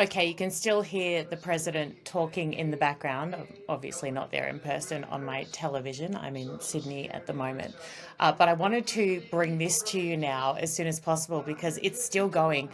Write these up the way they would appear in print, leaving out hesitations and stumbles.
Okay, you can still hear the president talking in the background. I'm obviously not there in person on my television. I'm in Sydney at the moment. But I wanted to bring this to you now as soon as possible because it's still going.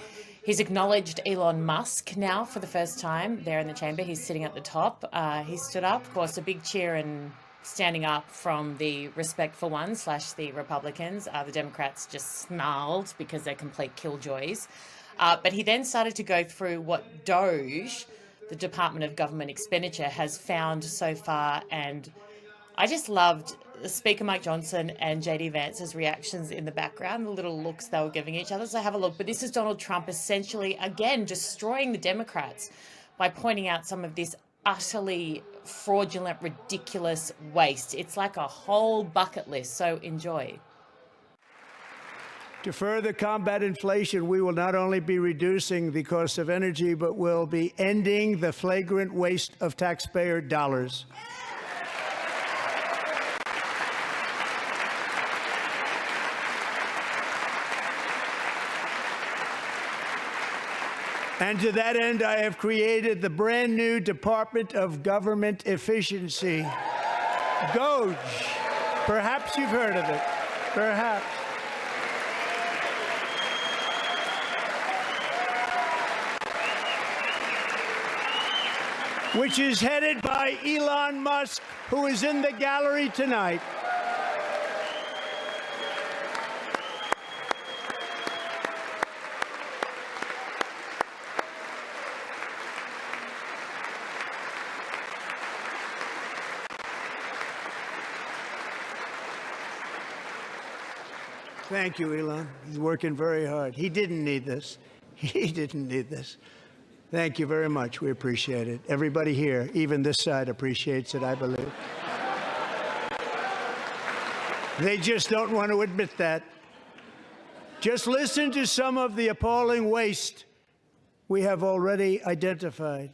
He's acknowledged Elon Musk now for the first time there in the chamber. He's sitting at the top. He stood up, of course, a big cheer and standing up from the respectful ones / the Republicans. The Democrats just snarled because they're complete killjoys. But he then started to go through what DOGE, the Department of Government Expenditure, has found so far. And I just loved Speaker Mike Johnson and JD Vance's reactions in the background, the little looks they were giving each other. So have a look. But this is Donald Trump essentially, again, destroying the Democrats by pointing out some of this utterly fraudulent, ridiculous waste. It's like a whole bucket list. So enjoy. To further combat inflation, we will not only be reducing the cost of energy, but we'll be ending the flagrant waste of taxpayer dollars. And to that end, I have created the brand new Department of Government Efficiency, DOGE. Perhaps you've heard of it. Perhaps. Which is headed by Elon Musk, who is in the gallery tonight. Thank you, Elon. He's working very hard. He didn't need this. He didn't need this. Thank you very much. We appreciate it. Everybody here, even this side, appreciates it, I believe. They just don't want to admit that. Just listen to some of the appalling waste we have already identified.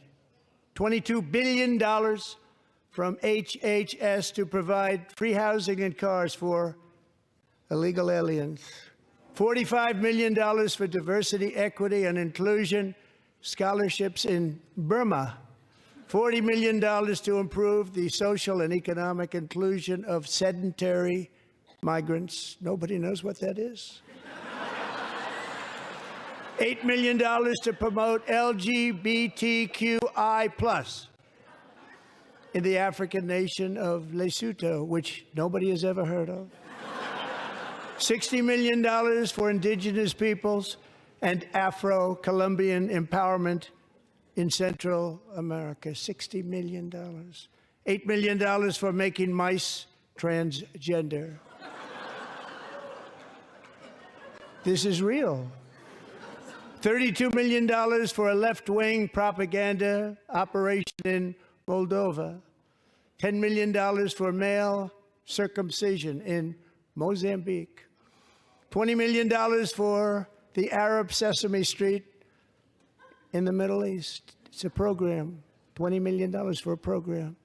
$22 billion from HHS to provide free housing and cars for illegal aliens. $45 million for diversity, equity, and inclusion scholarships in Burma. $40 million to improve the social and economic inclusion of sedentary migrants. Nobody knows what that is. $8 million to promote LGBTQI+ in the African nation of Lesotho, which nobody has ever heard of. $60 million for indigenous peoples and Afro-Colombian empowerment in Central America. $60 million. $8 million for making mice transgender. This is real. $32 million for a left-wing propaganda operation in Moldova. $10 million for male circumcision in Mozambique. $20 million for the Arab Sesame Street in the Middle East. It's a program. $20 million for a program.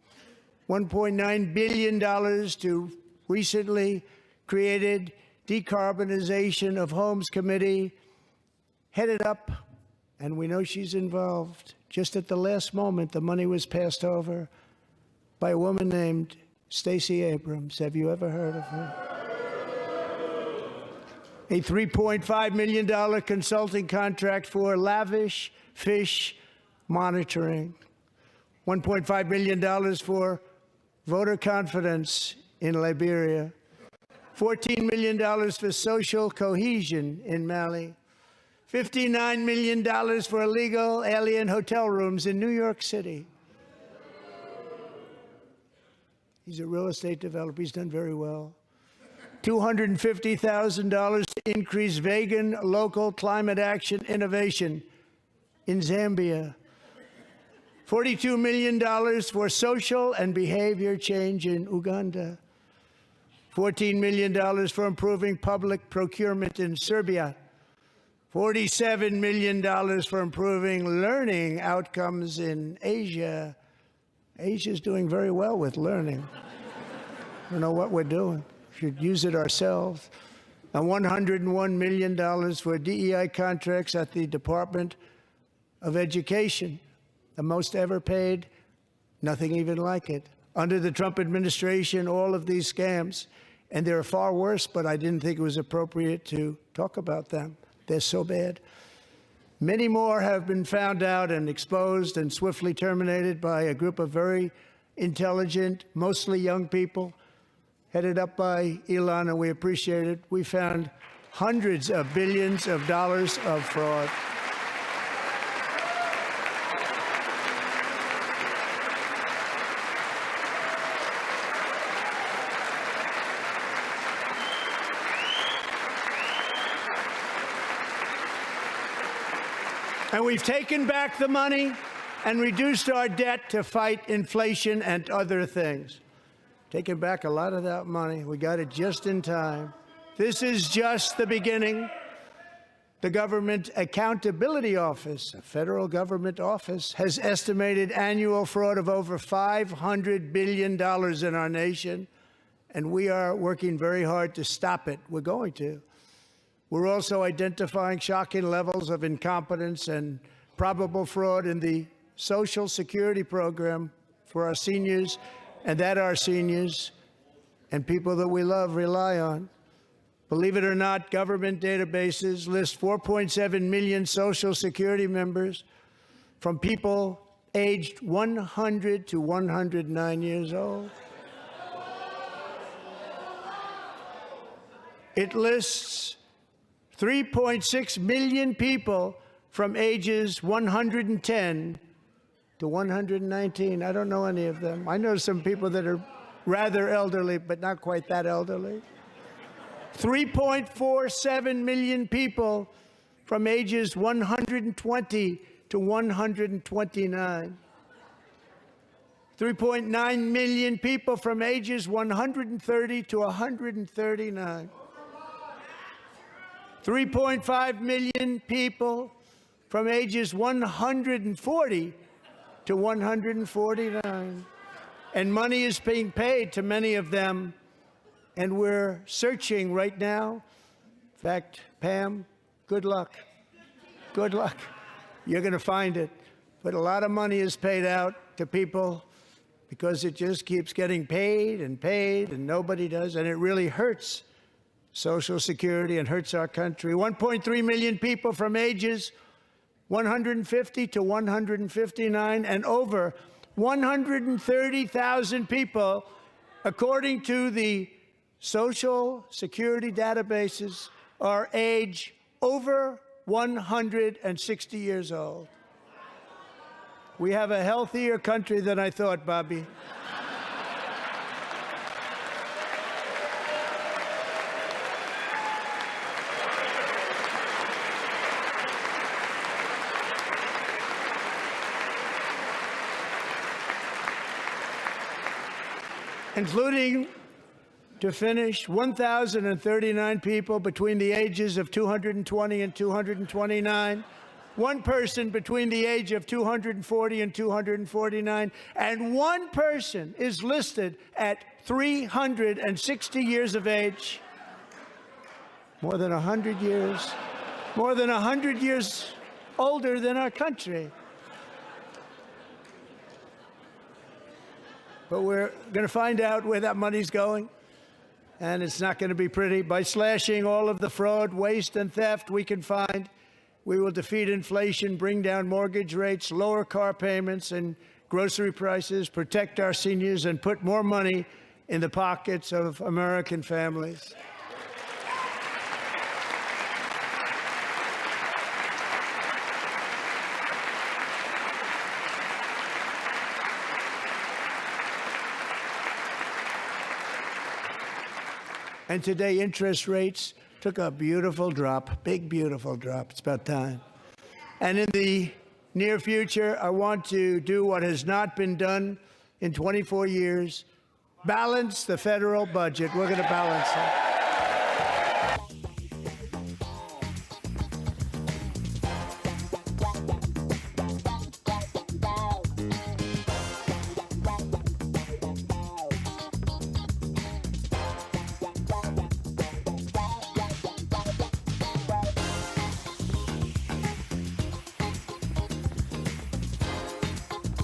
$1.9 billion to recently created Decarbonization of Homes Committee, headed up, and we know she's involved. Just at the last moment, the money was passed over by a woman named Stacey Abrams. Have you ever heard of her? A $3.5 million consulting contract for lavish fish monitoring. $1.5 million for voter confidence in Liberia. $14 million for social cohesion in Mali. $59 million for illegal alien hotel rooms in New York City. He's a real estate developer. He's done very well. $250,000 to increase vegan local climate action innovation in Zambia. $42 million for social and behavior change in Uganda. $14 million for improving public procurement in Serbia. $47 million for improving learning outcomes in Asia. Asia's doing very well with learning. I don't know what we're doing. We should use it ourselves. And $101 million for DEI contracts at the Department of education, the most ever paid, nothing even like it. Under the Trump administration, all of these scams, and they're far worse, but I didn't think it was appropriate to talk about them. They're so bad. Many more have been found out and exposed and swiftly terminated by a group of very intelligent, mostly young people, headed up by Elon, and we appreciate it. We found hundreds of billions of dollars of fraud. And we've taken back the money and reduced our debt to fight inflation and other things. Taken back a lot of that money. We got it just in time. This is just the beginning. The Government Accountability Office, a federal government office, has estimated annual fraud of over $500 billion in our nation, and we are working very hard to stop it. We're going to. We're also identifying shocking levels of incompetence and probable fraud in the Social Security program for our seniors, and that our seniors and people that we love rely on. Believe it or not, government databases list 4.7 million Social Security members from people aged 100 to 109 years old. It lists 3.6 million people from ages 110 to 119. I don't know any of them. I know some people that are rather elderly, but not quite that elderly. 3.47 million people from ages 120 to 129. 3.9 million people from ages 130 to 139. 3.5 million people from ages 140 to 149. And money is being paid to many of them, and we're searching right now. In fact, Pam, good luck. Good luck. You're going to find it. But a lot of money is paid out to people because it just keeps getting paid, and nobody does, and it really hurts Social Security and hurts our country. 1.3 million people from ages 150 to 159, and over 130,000 people, according to the Social Security databases, are age over 160 years old. We have a healthier country than I thought, Bobby. Including, to finish, 1,039 people between the ages of 220 and 229, one person between the age of 240 and 249, and one person is listed at 360 years of age. More than 100 years, more than 100 years older than our country. But we're going to find out where that money's going, and it's not going to be pretty. By slashing all of the fraud, waste, and theft we can find, we will defeat inflation, bring down mortgage rates, lower car payments and grocery prices, protect our seniors, and put more money in the pockets of American families. And today, interest rates took a beautiful drop, big, beautiful drop. It's about time. And in the near future, I want to do what has not been done in 24 years, balance the federal budget. We're going to balance it.